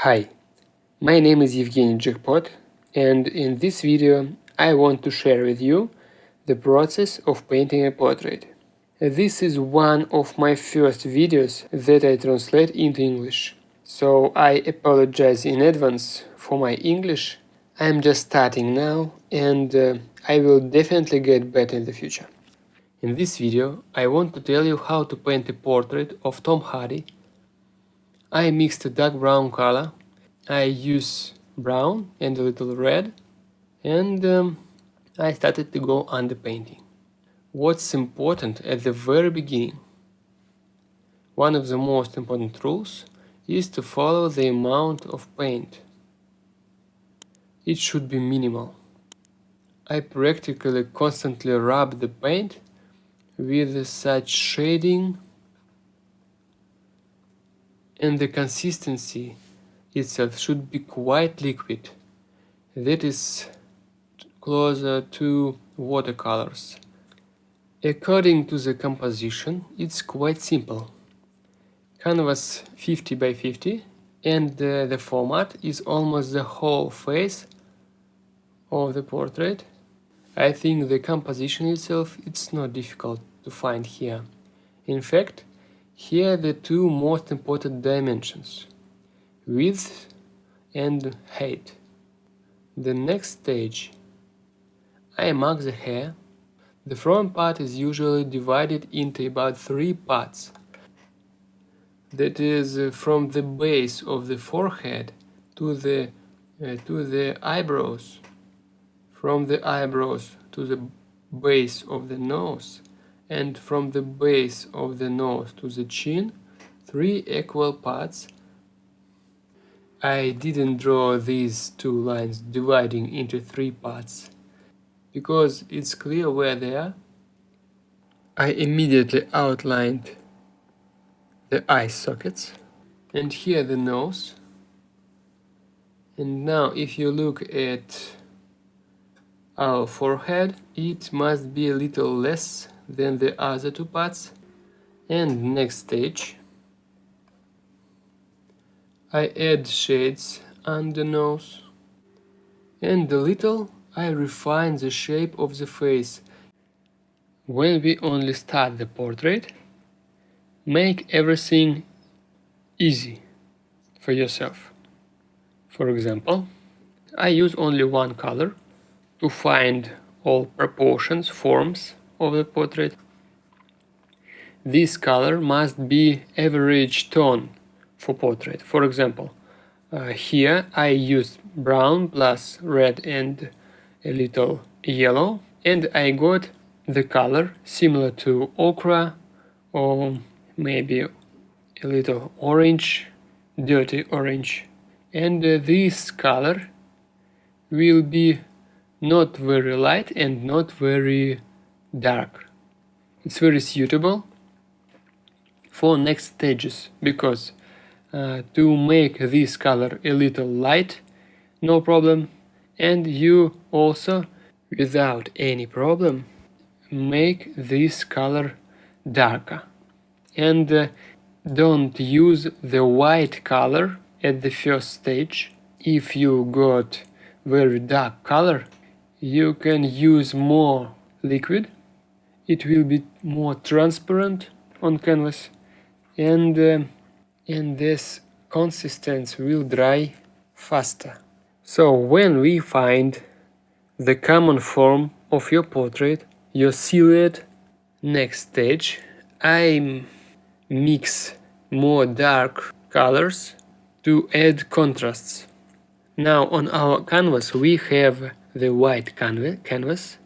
Hi, my name is Evgeny Jackpot, and in this video I want to share with you the process of painting a portrait. This is one of my first videos that I translate into English, so I apologize in advance for my English. I'm just starting now, and I will definitely get better in the future. In this video I want to tell you how to paint a portrait of Tom Hardy. I mixed a dark brown color. I use brown and a little red, and I started to go on the painting. What's important at the very beginning? One of the most important rules is to follow the amount of paint. It should be minimal. I practically constantly rub the paint with such shading, and the consistency itself should be quite liquid, that is closer to watercolors. According to the composition, it's quite simple. Canvas 50 by 50, and the format is almost the whole face of the portrait. I think the composition itself it's not difficult to find here. In fact, here are the two most important dimensions: width and height. The next stage, I mark the hair. The front part is usually divided into about 3 parts. That is from the base of the forehead to the eyebrows, from the eyebrows to the base of the nose, and from the base of the nose to the chin, 3 equal parts. I didn't draw these 2 lines dividing into 3 parts, because it's clear where they are. I immediately outlined the eye sockets, and here the nose. And now if you look at our forehead, it must be a little less than the other 2 parts. And next stage, I add shades on the nose, and a little I refine the shape of the face. When we only start the portrait, make everything easy for yourself. For example, I use only one color to find all proportions, forms of the portrait. This color must be average tone for portrait. For example, here I used brown plus red and a little yellow, and I got the color similar to ochre or maybe a little orange, dirty orange. And this color will be not very light and not very dark. It's very suitable for next stages, because to make this color a little light, no problem, and you also, without any problem, make this color darker. And don't use the white color at the first stage. If you got very dark color, you can use more liquid. It will be more transparent on canvas, and this consistency will dry faster. So when we find the common form of your portrait, your silhouette, next stage, I mix more dark colors to add contrasts. Now on our canvas we have the white canvas,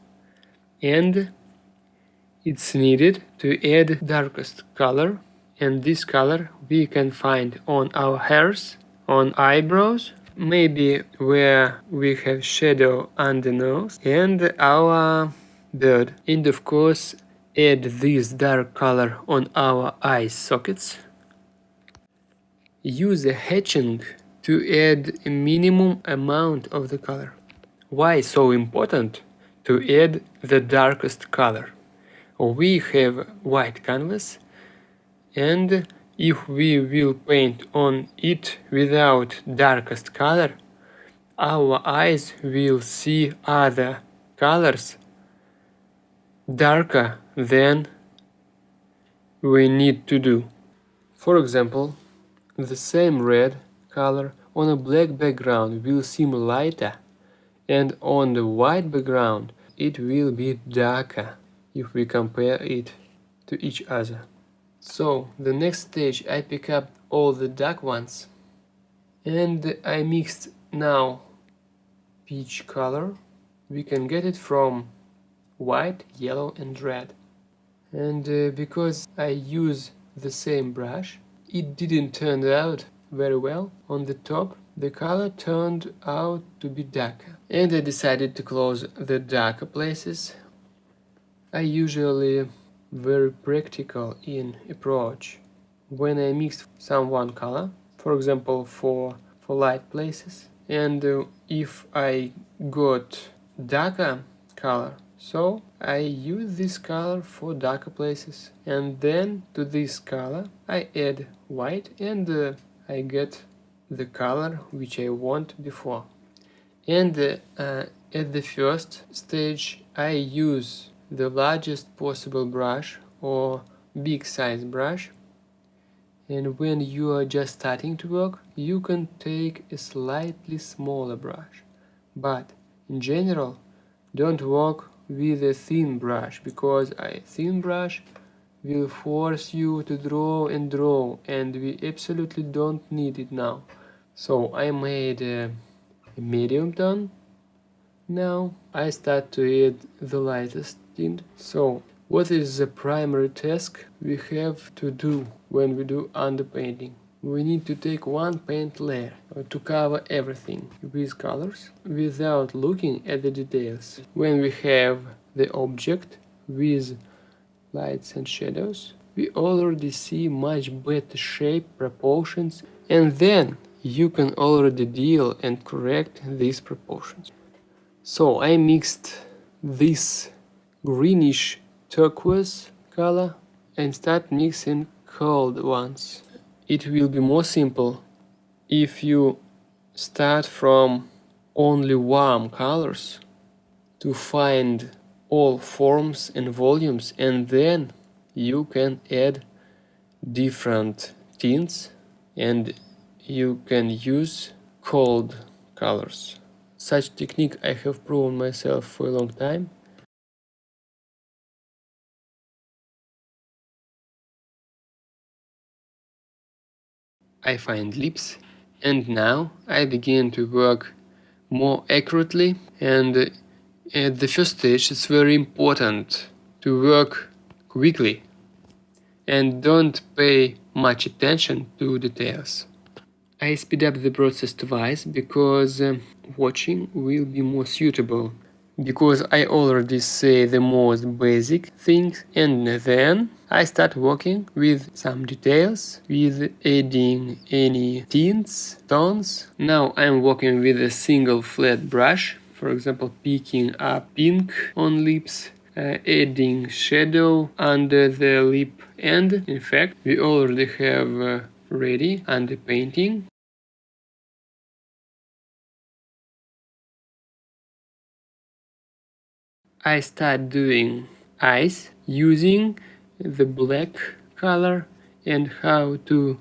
and it's needed to add darkest color, and this color we can find on our hairs, on eyebrows, maybe where we have shadow on the nose, and our beard. And of course add this dark color on our eye sockets. Use a hatching to add a minimum amount of the color. Why so important to add the darkest color? We have white canvas, and if we will paint on it without darkest color, our eyes will see other colors darker than we need to do. For example, the same red color on a black background will seem lighter, and on the white background it will be darker if we compare it to each other. So the next stage, I pick up all the dark ones and I mixed now peach color. We can get it from white, yellow and red. And because I use the same brush, it didn't turn out very well. On the top the color turned out to be darker, and I decided to close the darker places. I usually very practical in approach. When I mix some one color, for example for light places, and if I got darker color, so I use this color for darker places, and then to this color I add white, and I get the color which I want before. And at the first stage I use the largest possible brush or big size brush, and when you are just starting to work you can take a slightly smaller brush, but in general don't work with a thin brush, because a thin brush will force you to draw and draw, and we absolutely don't need it now. So I made a medium tone. Now I start to add the lightest tint. So what is the primary task we have to do when we do underpainting? We need to take one paint layer to cover everything with colors without looking at the details. When we have the object with lights and shadows, we already see much better shape, proportions, and then you can already deal and correct these proportions. So I mixed this greenish turquoise color and start mixing cold ones. It will be more simple if you start from only warm colors to find all forms and volumes, and then you can add different tints and you can use cold colors. Such technique I have proven myself for a long time. I find lips, and now I begin to work more accurately, and at the first stage it's very important to work quickly and don't pay much attention to details. I speed up the process twice because watching will be more suitable, because I already say the most basic things, and then I start working with some details, with adding any tints, tones. Now I'm working with a single flat brush, for example picking up pink on lips, adding shadow under the lip, and in fact we already have ready underpainting. I start doing eyes using the black color, and how to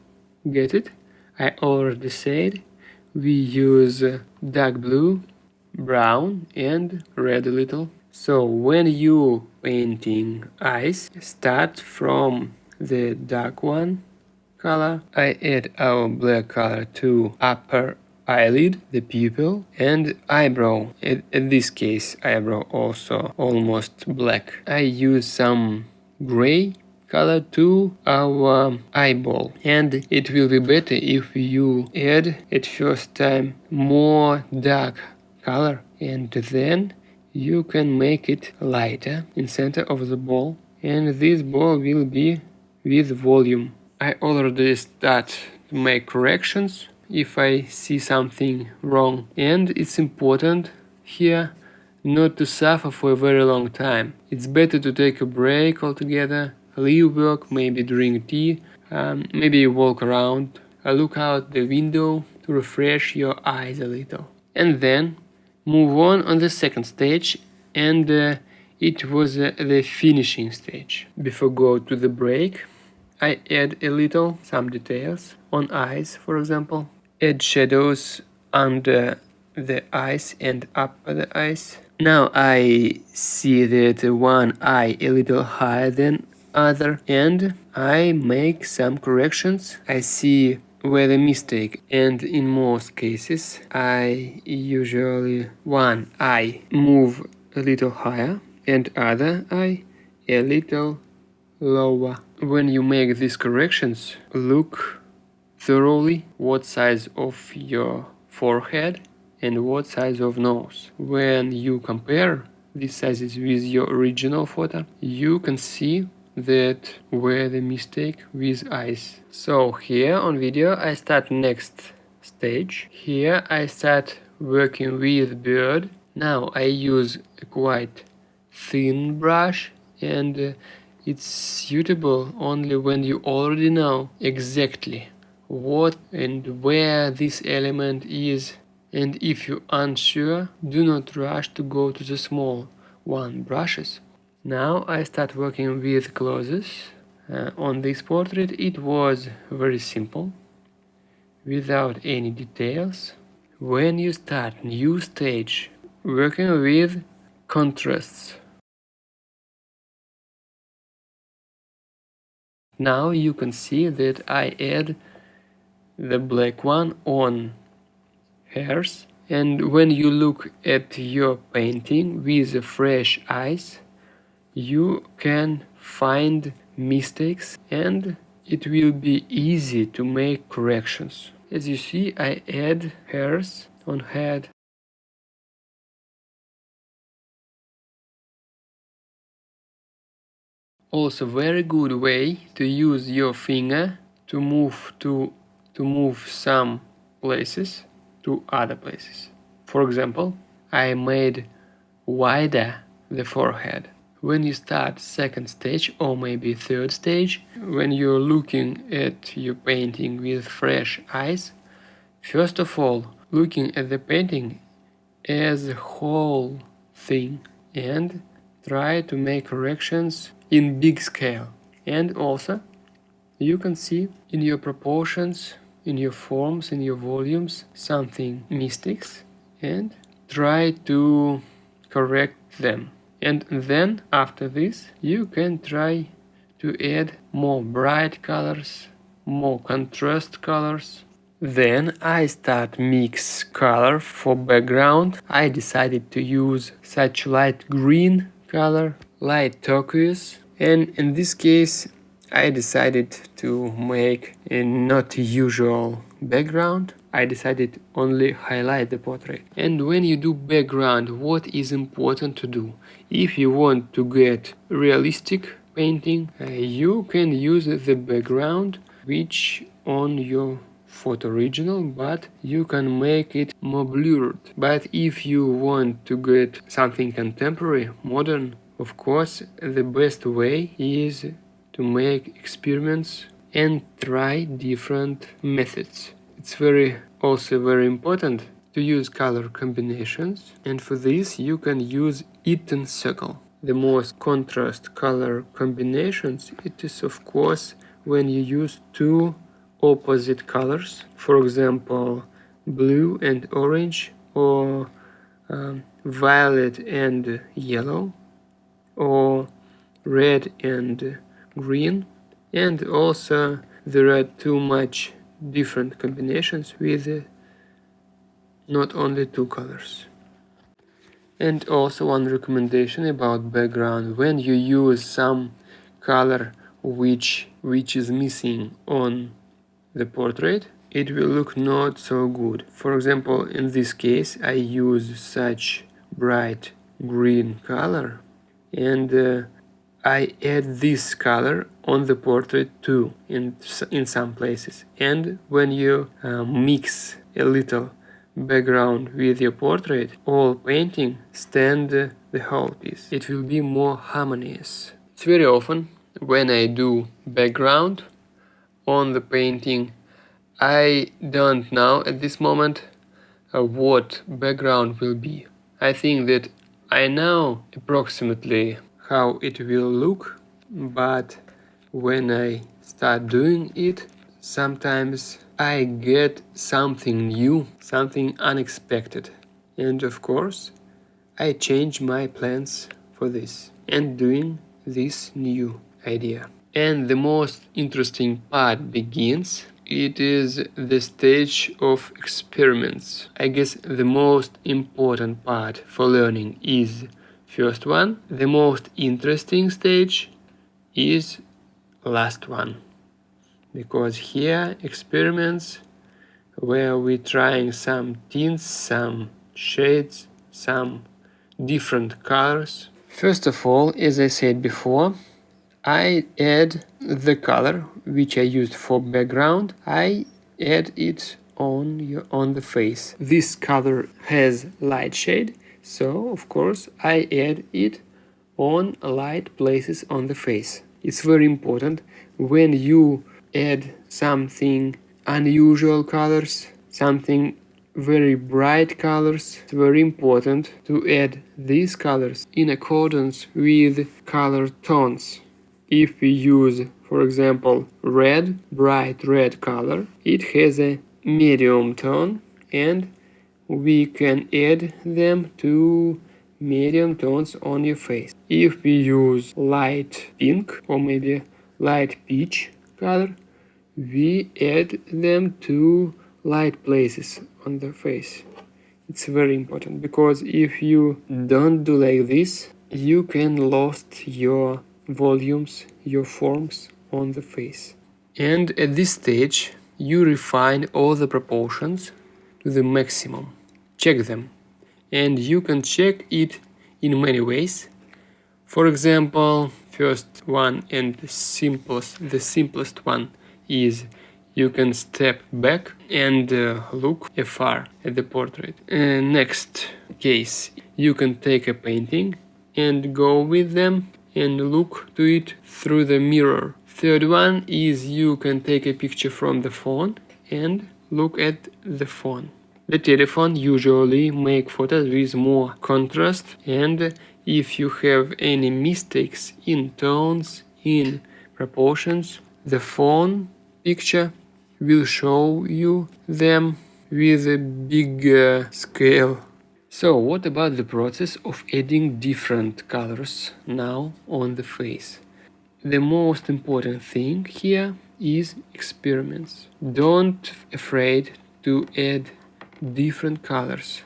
get it I already said. We use dark blue, brown and red a little. So when you painting eyes, start from the dark one color. I add our black color to upper eyelid, the pupil and eyebrow. In this case eyebrow also almost black. I use some gray color to our eyeball, and it will be better if you add at first time more dark color, and then you can make it lighter in center of the ball, and this ball will be with volume. I already start to make corrections if I see something wrong, and it's important here not to suffer for a very long time. It's better to take a break altogether, leave work, maybe drink tea, maybe walk around, look out the window to refresh your eyes a little. And then move on the second stage, and it was the finishing stage. Before go to the break, I add a little, some details on eyes, for example. Add shadows under the eyes and up the eyes. Now I see that one eye a little higher than other, and I make some corrections. I see where the mistake, and in most cases I usually one eye move a little higher and other eye a little lower. When you make these corrections, look thoroughly what size of your forehead and what size of nose. When you compare these sizes with your original photo, you can see that where the mistake with eyes. So here on video I start next stage. Here I start working with bird. Now I use a quite thin brush, and it's suitable only when you already know exactly what and where this element is, and if you're unsure, do not rush to go to the small one brushes. Now I start working with clothes. On this portrait it was very simple, without any details. When you start new stage, working with contrasts. Now you can see that I add the black one on hairs, and when you look at your painting with fresh eyes, you can find mistakes and it will be easy to make corrections. As you see, I add hairs on head. Also very good way to use your finger to move some places to other places. For example, I made wider the forehead. When you start second stage or maybe third stage, when you're looking at your painting with fresh eyes, first of all, looking at the painting as a whole thing and try to make corrections in big scale. And also you can see in your proportions, in your forms, in your volumes, something mistakes, and try to correct them. And then after this you can try to add more bright colors, more contrast colors. Then I start mix color for background. I decided to use such light green color, light turquoise, and in this case I decided to make a not usual background. I decided only highlight the portrait. And when you do background, what is important to do? If you want to get realistic painting, you can use the background which on your photo original, but you can make it more blurred. But if you want to get something contemporary, modern, of course the best way is to make experiments and try different methods. It's also very important to use color combinations, and for this you can use Eaton circle. The most contrast color combinations, it is of course when you use two opposite colors, for example blue and orange, or violet and yellow, or red and green, and also there are too much different combinations with not only two colors. And also one recommendation about background: when you use some color which is missing on the portrait, it will look not so good. For example, in this case I use such bright green color, and I add this color on the portrait too in some places. And when you mix a little background with your portrait, all painting stand the whole piece. It will be more harmonious. It's very often when I do background, on the painting. I don't know at this moment what background will be. I think that I know approximately how it will look, but when I start doing it, sometimes I get something new, something unexpected. And of course, I change my plans for this and doing this new idea. And the most interesting part begins. It is the stage of experiments. I guess the most important part for learning is first one. The most interesting stage is last one. Because here experiments where we're trying some tints, some shades, some different colors. First of all, as I said before, I add the color which I used for background. I add it on the face. This color has light shade, so of course I add it on light places on the face. It's very important when you add something unusual colors, something very bright colors. It's very important to add these colors in accordance with color tones. If we use, for example, red, bright red color, it has a medium tone and we can add them to medium tones on your face. If we use light pink or maybe light peach color, we add them to light places on the face. It's very important because if you don't do like this, you can lost your volumes, your forms on the face. And at this stage, you refine all the proportions to the maximum. Check them. And you can check it in many ways. For example, first one and the simplest one is you can step back and look afar at the portrait. Next case, you can take a painting and go with them and look to it through the mirror. Third one is you can take a picture from the phone and look at the phone. The telephone usually make photos with more contrast, and if you have any mistakes in tones, in proportions, the phone picture will show you them with a bigger scale. So what about the process of adding different colors now on the face? The most important thing here is experiments. Don't afraid to add different colors.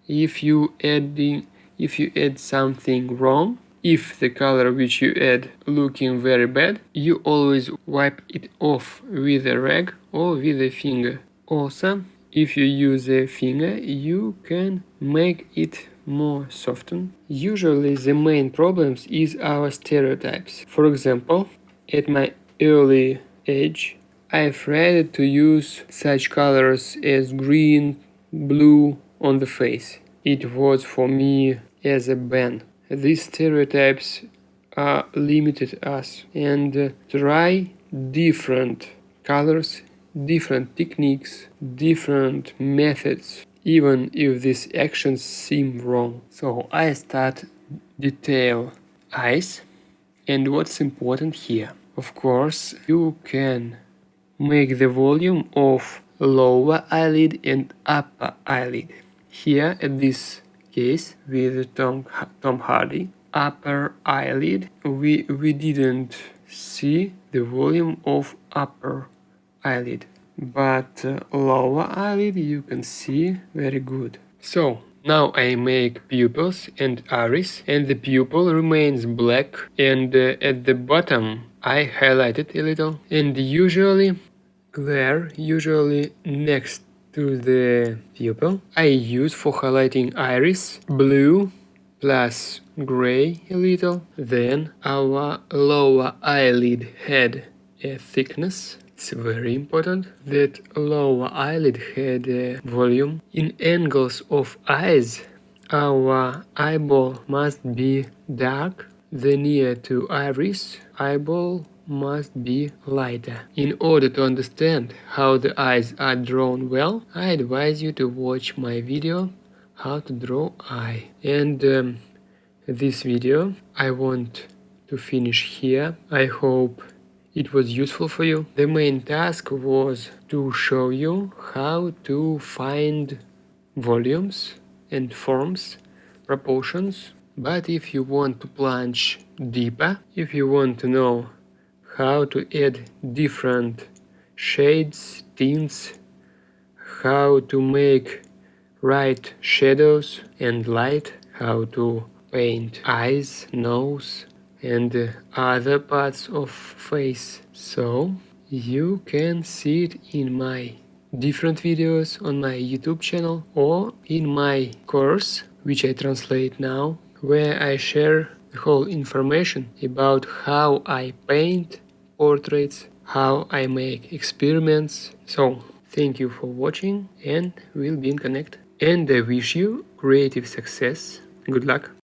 If you add something wrong, if the color which you add looking very bad, you always wipe it off with a rag or with a finger. Also, if you use a finger, you can make it more soften. Usually the main problems is our stereotypes. For example, at my early age, I afraid to use such colors as green, blue on the face. It was for me as a ban. These stereotypes limited us, and try different colors, different techniques, different methods, even if these actions seem wrong. So I start detail eyes, and what's important here? Of course, you can make the volume of lower eyelid and upper eyelid. Here at this case with Tom Hardy, upper eyelid, we didn't see the volume of upper eyelid, but lower eyelid you can see very good. So now I make pupils and iris, and the pupil remains black, and at the bottom I highlight it a little, and usually next to the pupil I use for highlighting iris blue plus gray a little. Then our lower eyelid had a thickness. It's very important that lower eyelid had a volume. In angles of eyes, our eyeball must be dark. The near to iris, eyeball must be lighter. In order to understand how the eyes are drawn well, I advise you to watch my video how to draw eye. And this video I want to finish here. I hope it was useful for you. The main task was to show you how to find volumes and forms, proportions. But if you want to plunge deeper, if you want to know how to add different shades, tints, how to make right shadows and light, how to paint eyes, nose, and other parts of face, so you can see it in my different videos on my YouTube channel or in my course, which I translate now, where I share the whole information about how I paint portraits, how I make experiments. So thank you for watching, and we'll be in connect. And I wish you creative success. Good luck.